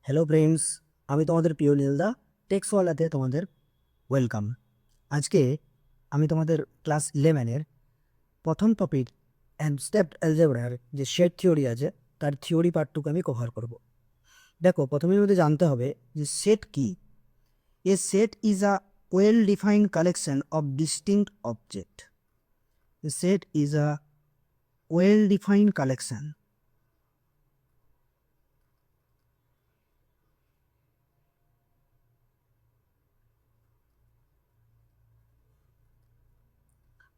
Hello friends, আমি তোমাদের প্রিয় নীলদা। টেক্সওয়ালাতে তোমাদের ওয়েলকাম। আজকে আমি তোমাদের ক্লাস 11-এর প্রথম টপিক অ্যাবস্ট্রাক্ট অ্যালজেব্রার যে সেট থিওরি আছে তার থিওরি পার্টটুকু আমি কভার করব। দেখো, প্রথমে আমাদের জানতে হবে যে সেট কি। A set is a well defined collection of distinct object. A set is a well defined collection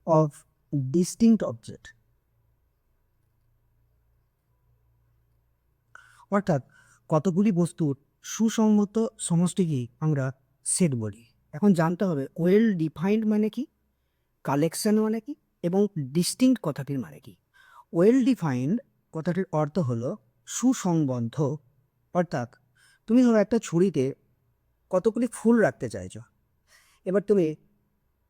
of distinct object, অর্থাৎ কতগুলি বস্তুর সুসংগত সমষ্টিকেই আমরা সেট বলি। এখন জানতে হবে ওয়েল ডিফাইন্ড মানে কি, কালেকশন মানে কি, এবং ডিস্টিংক্ট কথাটির মানে কি। ওয়েল ডিফাইন্ড কথাটির অর্থ হলো সুসংবদ্ধ, অর্থাৎ তুমি ধরো একটা ঝুড়িতে কতগুলি ফুল রাখতে চাইছো। এবার তুমি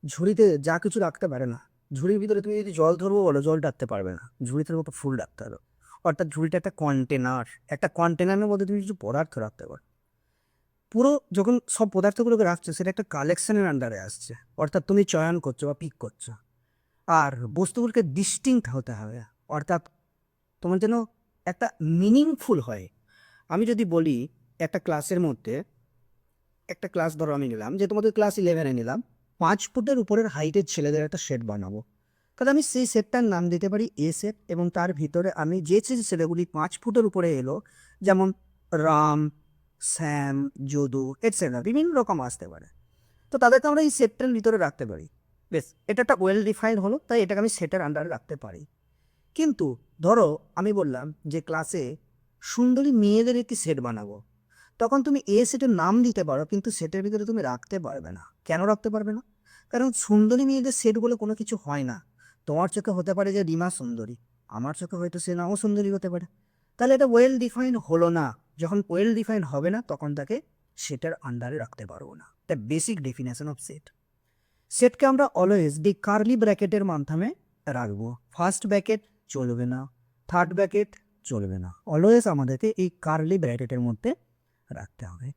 ঝুড়িতে যা কিছু রাখতে পারে না, ঝুড়ির ভিতরে তুমি যদি জল ধরবো বলো, জল রাখতে পারবে না, ঝুড়িতে মতো ফুল রাখতে হবে। অর্থাৎ ঝুড়িটা একটা কন্টেনার, একটা কন্টেনারের মধ্যে তুমি কিছু পদার্থ রাখতে পারো। পুরো যখন সব পদার্থগুলোকে রাখছো সেটা একটা কালেকশনের আন্ডারে আসছে, অর্থাৎ তুমি চয়ন করছো বা পিক করছো। আর বস্তুগুলোকে ডিস্টিংক্ট হতে হবে, অর্থাৎ তোমার যেন একটা মিনিংফুল হয়। আমি যদি বলি একটা ক্লাসের মধ্যে, একটা ক্লাস ধরো আমি নিলাম, যে তোমাদের ক্লাস 11-এ নিলাম, 5 ফুটের উপরের হাইটের ছেলেদের একটা সেট বানাবো। তাহলে আমি সেই সেটটার নাম দিতে পারি এ সেট, এবং তার ভিতরে আমি যে ছেলেগুলি 5 ফুটের উপরে এলো, যেমন রাম, শ্যাম, যদু এটসেট্রা বিভিন্ন রকম আসতে পারে, তো তাদেরকে আমরা এই সেটটার ভিতরে রাখতে পারি। বেশ, এটা একটা ওয়েল ডিফাইন্ড হলো, তাই এটাকে আমি সেটের আন্ডারে রাখতে পারি। কিন্তু ধরো আমি বললাম যে ক্লাসে সুন্দরী মেয়েদের একটি সেট বানাবো, তখন তুমি এ সেটের নাম দিতে পারো, কিন্তু সেটের ভিতরে তুমি রাখতে পারবে না। কেন রাখতে পারবে না? কারণ সুন্দরী মেয়েদের সেট বলে কোনো কিছু হয় না। তোমার চোখে হতে পারে যে রিমা সুন্দরী, আমার চোখে হয়তো সে নাও সুন্দরী হতে পারে। তাহলে এটা ওয়েল ডিফাইন হলো না। যখন ওয়েল ডিফাইন হবে না, তখন তাকে সেটার আন্ডারে রাখতে পারবো না। The basic definition of set. সেটকে আমরা অলওয়েজ দি কার্লি ব্র্যাকেটের মাধ্যমে রাখবো। ফার্স্ট ব্র্যাকেট চলবে না, থার্ড ব্র্যাকেট চলবে না, অলওয়েজ আমাদেরকে এই কার্লি ব্র্যাকেটের মধ্যে রাখতে হবে।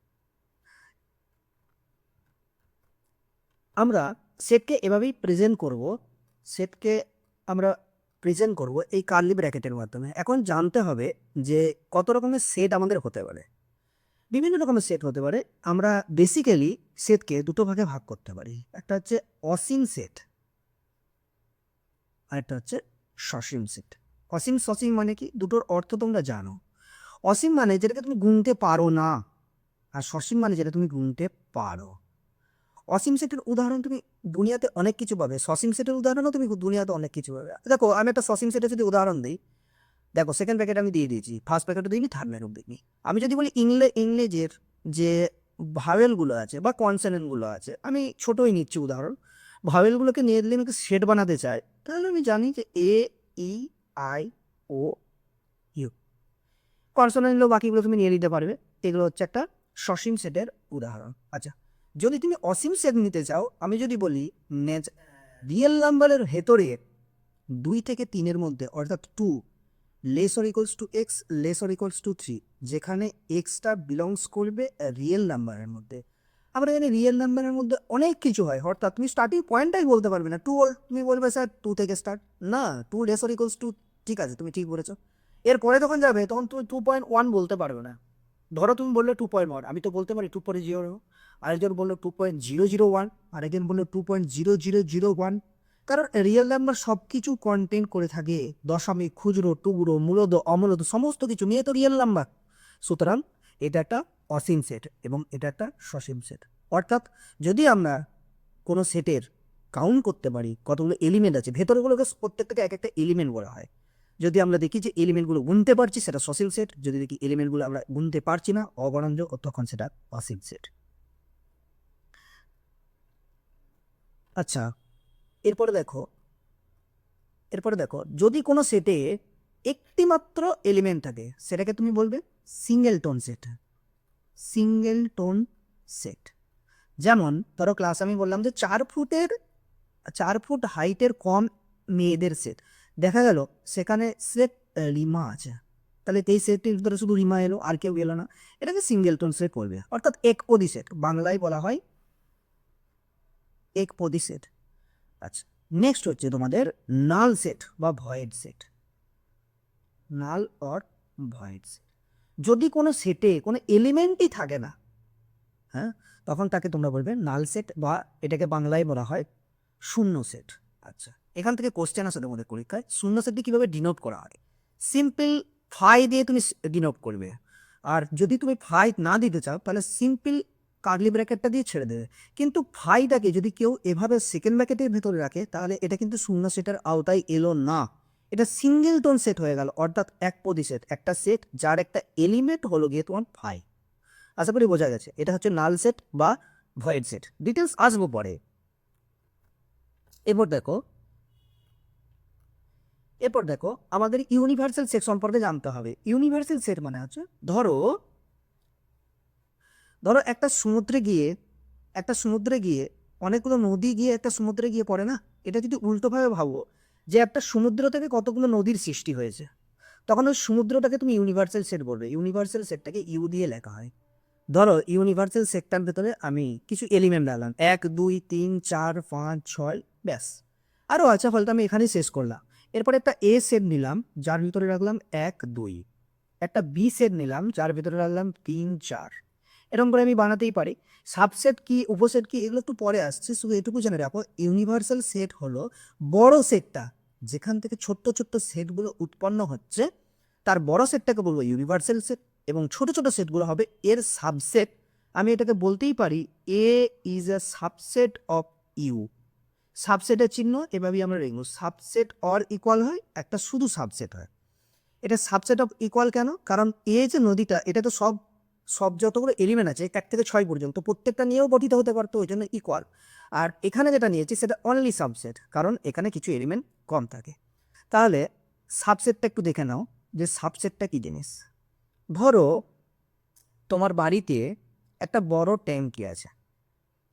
আমরা সেটকে এভাবেই প্রেজেন্ট করব, সেটকে আমরা প্রেজেন্ট করব এই কার্লি ব্র্যাকেটের মাধ্যমে। এখন জানতে হবে যে কত রকমের সেট আমাদের হতে পারে। বিভিন্ন রকমের সেট হতে পারে। আমরা বেসিক্যালি সেটকে দুটো ভাগে ভাগ করতে পারি, একটা হচ্ছে অসীম সেট, আর একটা হচ্ছে সসীম সেট। অসীম সসীম মানে কি, দুটোর অর্থ তোমরা জানো। অসীম মানে যেটাকে তুমি গুনতে পারো না, আর সসীম মানে যেটা তুমি গুনতে পারো। অসীম সেটের উদাহরণ তুমি দুনিয়াতে অনেক কিছু পাবে, সসীম সেটের উদাহরণও তুমি দুনিয়াতে অনেক কিছু পাবে। দেখো, আমি একটা সসীম সেটের যদি উদাহরণ দিই, দেখো সেকেন্ড প্যাকেট আমি দিয়ে দিয়েছি, ফার্স্ট প্যাকেটও দিইনি, থার্ড প্যাকেটও দিইনি। আমি যদি বলি ইংরেজের যে ভাওয়েলগুলো আছে বা কনসোনেন্টগুলো আছে, আমি ছোটই নিচ্ছি উদাহরণ, ভাওয়েলগুলোকে নিয়ে দিলে আমি সেট বানাতে চাই, তাহলে আমি জানি যে এ, ই, আই, ও, ইউ। কনসোনেন্ট বাকিগুলো তুমি নিয়ে নিতে পারবে। এগুলো হচ্ছে একটা সসীম সেটের উদাহরণ। আচ্ছা, যদি তুমি অসীম সেট নিতে চাও, আমি যদি বলি রিয়েল নাম্বারের ভেতরে 2 থেকে 3-এর মধ্যে, অর্থাৎ 2 less or equals to x, less or equals to 3, যেখানে এক্সটা বিলংস করবে রিয়েল নাম্বারের মধ্যে। আমরা জানি রিয়েল নাম্বারের মধ্যে অনেক কিছু হয়, অর্থাৎ তুমি স্টার্টিং পয়েন্টটাই বলতে পারবে না। তুমি বলবে স্যার 2 থেকে স্টার্ট, না, 2 লেস অর ইকুয়ালস টু, ঠিক আছে তুমি ঠিক বলেছো। এরপরে যখন যাবে তখন তুমি 2.1 বলতে পারবে না। ধরো তুমি বললে 2.1, আমি তো বলতে পারি 2.0, আরেকজন বললো 2.001, আরেকজন বললো 2.0001। কারণ রিয়েল নাম্বার সব কিছু কন্টেন্ট করে থাকে, দশমিক, খুচরো, টুকরো, মূলদ, অমূলদ সমস্ত কিছু নিয়ে তো রিয়েল নাম্বার। সুতরাং এটা একটা অসীম সেট এবং এটা একটা সসীম সেট। অর্থাৎ যদি আমরা কোনো সেটের কাউন্ট করতে পারি কতগুলো এলিমেন্ট আছে, ভেতরগুলোকে প্রত্যেকটাকে এক একটা এলিমেন্ট বলা হয়। যদি আমরা দেখি যে এলিমেন্টগুলো গুনতে পারছি, সেটা সসীম সেট। যদি দেখি এলিমেন্টগুলো আমরা গুনতে পারছি না, অগণাঞ্জ, তখন সেটা অসীম সেট। আচ্ছা, এরপরে দেখো, যদি কোনো সেটে একটি মাত্র এলিমেন্ট থাকে, সেটাকে তুমি বলবে single tone set. Single tone set, যেমন ধরো ক্লাস আমি বললাম যে 4 ফুট হাইটের কম মেয়েদের সেট, দেখা গেল সেখানে সেট রিমা আছে। তাহলে এই সেটটির ভিতরে শুধু রিমা এলো, আর কেউ গেলো না, এটাকে সিঙ্গেলটন সেট করবে, অর্থাৎ একপদী সেট, বাংলায় বলা হয় একপদী সেট। আচ্ছা, নেক্সট হচ্ছে তোমাদের নাল সেট বা void set. Null or void set, যদি কোনো সেটে কোনো এলিমেন্টই থাকে না, হ্যাঁ, তখন তাকে তোমরা বলবে নাল সেট, বা এটাকে বাংলায় বলা হয় শূন্য সেট। আচ্ছা, এখান থেকে কোশ্চেন আসে তোমাদের পরীক্ষায়, শূন্য সেটটি কীভাবে ডিনোট করা হয়। সিম্পল ফাই দিয়ে তুমি ডিনোট করবে, আর যদি তুমি ফাই না দিতে চাও তাহলে সিম্পল কার্লি ব্র্যাকেটটা দিয়ে ছেড়ে দেবে। কিন্তু ফাইটাকে যদি কেউ এভাবে সেকেন্ড ব্র্যাকেটের ভেতরে রাখে তাহলে এটা কিন্তু শূন্য সেটের আওতায় এলো না, এটা সিঙ্গেলটন সেট হয়ে গেল, অর্থাৎ একপদী সেট, একটা সেট যার একটা এলিমেন্ট হলো গিয়ে তোমার ফাই। আশা করি বোঝা গেছে, এটা হচ্ছে নাল সেট বা ভয়েড সেট, ডিটেলস আসবো পরে। এরপর দেখো আমাদের ইউনিভার্সাল সেট সম্পর্কে জানতে হবে। ইউনিভার্সাল সেট মানে হচ্ছে ধরো একটা সমুদ্রে গিয়ে অনেকগুলো নদী গিয়ে একটা সমুদ্রে গিয়ে পড়ে না, এটা যদি উল্টোভাবে ভাবো যে একটা সমুদ্র থেকে কতগুলো নদীর সৃষ্টি হয়েছে, তখন ওই সমুদ্রটাকে তুমি ইউনিভার্সাল সেট বলবে। ইউনিভার্সাল সেটটাকে ইউ দিয়ে লেখা হয়। ধরো ইউনিভার্সাল সেটটার ভেতরে আমি কিছু এলিমেন্ট ডাললাম, 1 2 3 4 5 6, ব্যাস, আরও আচ্ছা, ফলটা আমি এখানেই শেষ করলাম। এরপরে একটা এ সেট নিলাম যার ভিতরে রাখলাম 1 2, একটা বি সেট নিলাম যার ভিতরে রাখলাম 3 4, এরকম করে আমি বানাতেই পারি। সাবসেট কি উপসেট কি এগুলো একটু পরে আসছে, শুধু এটুকু জেনে রাখো ইউনিভার্সাল সেট হলো বড় সেটটা, যেখান থেকে ছোট্ট ছোট্ট সেটগুলো উৎপন্ন হচ্ছে, তার বড় সেটটাকে বলবো ইউনিভার্সাল সেট, এবং ছোট ছোট সেটগুলো হবে এর সাবসেট। আমি এটাকে বলতেই পারি A is a subset of U. সাবসেটের চিহ্ন এভাবেই আমরা লিখব, সাবসেট অর ইকুয়াল হয়, একটা শুধু সাবসেট হয়। এটা সাবসেট অফ ইকুয়াল কেন, কারণ এ যে নদীটা এটা তো সব সব যতগুলো এলিমেন্ট আছে 1 থেকে 6 পর্যন্ত প্রত্যেকটা নিয়েও গঠিত হতে পারতো, ওই জন্য ইকুয়াল। আর এখানে যেটা নিয়েছি সেটা অনলি সাবসেট, কারণ এখানে কিছু এলিমেন্ট কম থাকে। তাহলে সাবসেটটা একটু দেখে নাও যে সাবসেটটা কি জিনিস। ধরো তোমার বাড়িতে একটা বড় ট্যাঙ্কি আছে,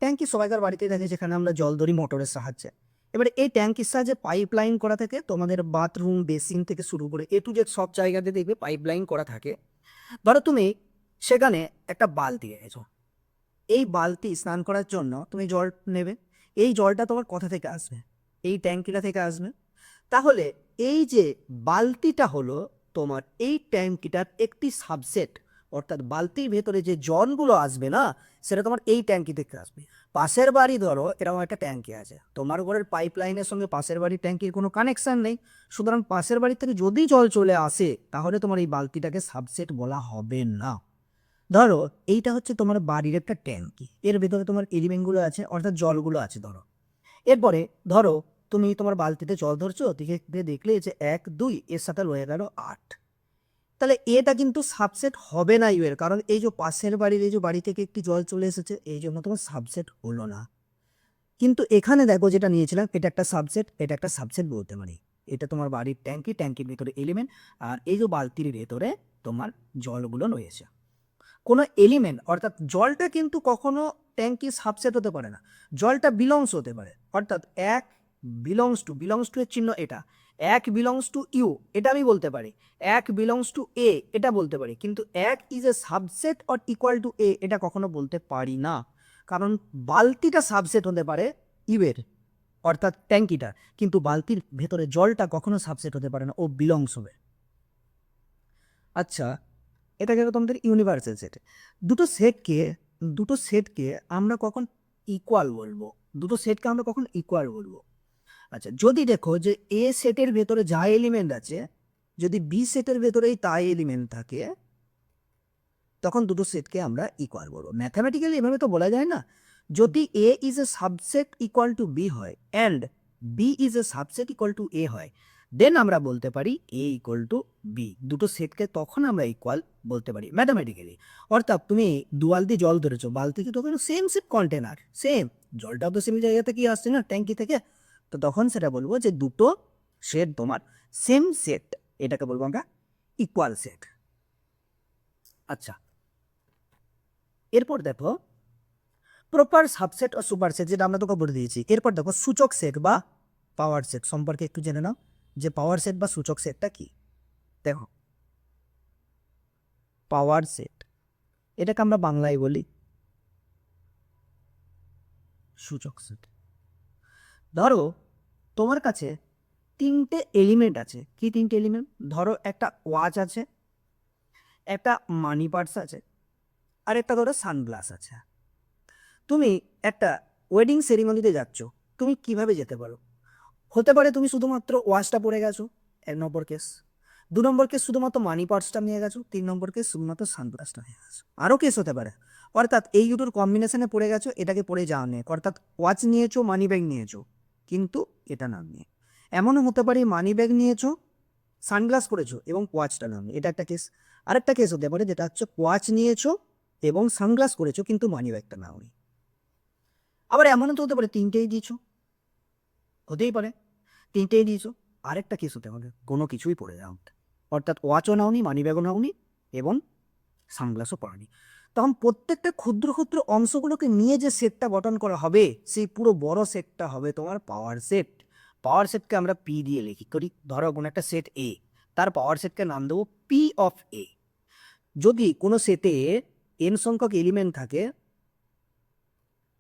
ট্যাঙ্কি সবাইকার বাড়িতে থাকে, যেখানে আমরা জল ধরি মোটরের সাহায্যে। এবারে এই ট্যাঙ্কির সাহায্যে পাইপ লাইন করা থাকে, তোমাদের বাথরুম বেসিন থেকে শুরু করে এ টু জেড সব জায়গাতে দেখবে পাইপ লাইন করা থাকে। ধরো তুমি সেখানে একটা বালতি এনেছো, এই বালতি স্নান করার জন্য তুমি জল নেবে, এই জলটা তোমার কোথা থেকে আসবে, এই ট্যাঙ্কিটা থেকে আসবে। তাহলে এই যে বালতিটা হলো তোমার এই ট্যাঙ্কিটার একটি সাবসেট, অর্থাৎ বালতির ভেতরে যে জলগুলো আসবে না সেটা তোমার এই ট্যাঙ্কি থেকে আসবে। পাশের বাড়ি ধরো এরকম একটা ট্যাঙ্কি আছে, তোমার ঘরের পাইপ লাইনের সঙ্গে পাশের বাড়ির ট্যাঙ্কির কোনো কানেকশন নেই, সুতরাং পাশের বাড়ি থেকে যদি জল চলে আসে তাহলে তোমার এই বালতিটাকে সাবসেট বলা হবে না। ধরো এইটা হচ্ছে তোমার বাড়ির একটা ট্যাঙ্কি, এর ভেতরে তোমার এলিমেন্টগুলো আছে, অর্থাৎ জলগুলো আছে ধরো। এরপরে ধরো তুমি তোমার বালতিতে জল ধরছো, দেখলে যে 1 2 এর সাথে রয়ে গেল 8, তাহলে এটা কিন্তু সাবসেট হবে না ইউ এর, কারণ এই যে পাশের বাড়ির এই যে বাড়ি থেকে একটি জল চলে এসেছে, এই জন্য তোমার সাবসেট হলো না। কিন্তু এখানে দেখো যেটা নিয়েছিলাম এটা একটা সাবসেট, এটা একটা সাবসেট বলতে পারি। এটা তোমার বাড়ির ট্যাঙ্কি, ট্যাঙ্কির ভিতরে এলিমেন্ট, আর এই যে বালতির ভেতরে তোমার জলগুলো রয়েছে। কোনো এলিমেন্ট অর্থাৎ জলটা কিন্তু কখনো ট্যাঙ্কি সাবসেট হতে পারে না, জলটা বিলংস হতে পারে, অর্থাৎ 1 বিলংস টু এর চিহ্ন এটা, 1 বিলংস টু ইউ এটা আমি বলতে পারি, 1 বিলংস টু এ এটা বলতে পারি, কিন্তু 1 is a subset or equal to A এটা কখনো বলতে পারি না, কারণ বালতিটা সাবসেট হতে পারে ইউ এর, অর্থাৎ ট্যাঙ্কিটা, কিন্তু বালতির ভেতরে জলটা কখনো সাবসেট হতে পারে না, ও বিলংস হবে। আচ্ছা, এটা গেল তোমাদের ইউনিভার্সাল সেট। দুটো সেটকে আমরা কখন ইকুয়াল বলবো, আচ্ছা, যদি দেখো যে এ সেটের ভেতরে যা এলিমেন্ট আছে যদি বি সেটের ভেতরেই তাই এলিমেন্ট থাকে, তখন দুটো সেটকে আমরা ইকুয়াল বলবো। ম্যাথামেটিক্যালি এভাবে তো বলা যায় না, যদি A is a subset equal to B হয় and B is a subset equal to A হয়, দেন আমরা বলতে পারি এ ইকুয়াল টু বি। দুটো সেটকে তখন আমরা ইকুয়াল বলতে পারি ম্যাথামেটিক্যালি। অর্থাৎ তুমি দুয়ালতি জল ধরেছো, বালতি তো সেম কন্টেনার, সেম জলটাও তো সেম জায়গা থেকেই আসছে না, ট্যাঙ্কি থেকে, তো তখন সেটা বলবো যে দুটো সেট তোমার সেম সেট, এটাকে বলবো আমরা ইকুয়াল সেট। আচ্ছা, এরপর দেখো প্রপার সাবসেট ও সুপারসেট, যেটা আমরা তোকে বলে দিয়েছি। এরপর দেখো সূচক সেট বা পাওয়ার সেট সম্পর্কে একটু জেনে নাও, যে পাওয়ার সেট বা সূচক সেটটা কি। দেখো পাওয়ার সেট, এটাকে আমরা বাংলায় বলি সূচক সেট। ধরো তোমার কাছে তিনটে এলিমেন্ট আছে। কি তিনটে এলিমেন্ট? ধরো একটা ওয়াচ আছে, একটা মানি পার্স আছে, আর একটা ধরো সানগ্লাস আছে। তুমি একটা ওয়েডিং সেরিমনিতে যাচ্ছ, তুমি কিভাবে যেতে পারো? হতে পারে তুমি শুধুমাত্র ওয়াচটা পরে গেছো, 1 নম্বর কেস। 2 নম্বর কেস শুধুমাত্র মানি পার্সটা নিয়ে গেছো। 3 নম্বর কেস শুধুমাত্র সানগ্লাসটা নিয়ে গেছো। আরও কেস হতে পারে। অর্থাৎ এই দুটোর কম্বিনেশনে পড়ে গেছো, এটাকে পড়ে যাওয়া নেই। অর্থাৎ ওয়াচ নিয়েছো, মানি ব্যাগ নিয়েছো, কিন্তু এটা নাম নিয়ে। এমনও হতে পারে মানি ব্যাগ নিয়েছো, সানগ্লাস পরেছো এবং ওয়াচটা নাম নিয়ে। এটা একটা কেস। আরেকটা কেস হতে পারে যেটা হচ্ছে ওয়াচ নিয়েছো এবং সানগ্লাস করেছো কিন্তু মানি ব্যাগটা নাও নি। আবার এমনও তো হতে পারে তিনটেই দিয়েছো, হতেই পারে তিনটেই দিয়েছো। আরেকটা কেস হতে পারে কোনো কিছুই পড়ে যাও, অর্থাৎ ওয়াচও নাওনি, মানি ব্যাগও নাওনি এবং সানগ্লাসও পরানি। তখন প্রত্যেকটা ক্ষুদ্র ক্ষুদ্র অংশগুলোকে নিয়ে যে সেটটা গঠন করা হবে, সেই পুরো বড় সেটটা হবে তোমার পাওয়ার সেট। পাওয়ার সেটকে আমরা পি দিয়ে লিখি করি। ধরো কোনো একটা সেট এ, তার পাওয়ার সেটকে নাম দেবো পি অফ এ। যদি কোনো সেটে এন সংখ্যক এলিমেন্ট থাকে,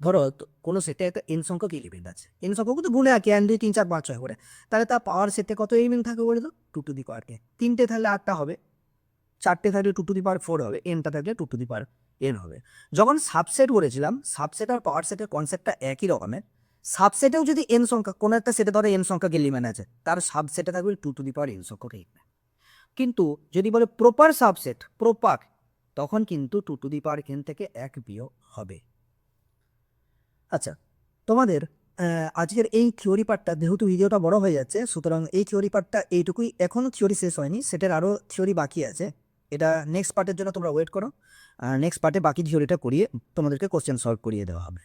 ধরো কোনো সেটে একটা এন সংখ্যক এলিমেন্ট আছে, এন সংখ্যক তো গুণে আঁকি 1 2 3 4 5 6 করে, তাহলে তার পাওয়ার সেটে কত এলিমেন্ট থাকে বলে তো? 2 টু দি পাওয়ার এন। তিনটে থাকলে 8টা হবে, 4টে থাকলে 2 টু দি পাওয়ার 4 হবে, এনটা থাকলে 2 টু দি পাওয়ার এন হবে। যখন সাবসেট বলেছিলাম, সাবসেট আর পাওয়ার সেটের কনসেপ্টটা একই রকমের। সাবসেটেও যদি এন সংখ্যা, কোনো একটা সেটে ধরো এন সংখ্যক এলিমেন্ট আছে, তার সাবসেটে থাকবে 2 টু দি পাওয়ার এন সংখ্যক এলিমেন্ট। কিন্তু যদি বলে প্রপার সাবসেট, প্রপার, তখন কিন্তু 2 টু দি পাওয়ার এন থেকে 1 বিয়োগ হবে। আচ্ছা, তোমাদের আজকের এই থিওরি পার্টটা, যেহেতু ভিডিওটা বড় হয়ে যাচ্ছে, সুতরাং এই থিওরি পার্টটা এইটুকুই। এখনও থিওরি শেষ হয়নি, সেটার আরও থিওরি বাকি আছে। এটা নেক্সট পার্টের জন্য তোমরা ওয়েট করো। নেক্সট পার্টে বাকি থিওরিটা করিয়ে তোমাদেরকে কোশ্চেন সলভ করিয়ে দেওয়া হবে।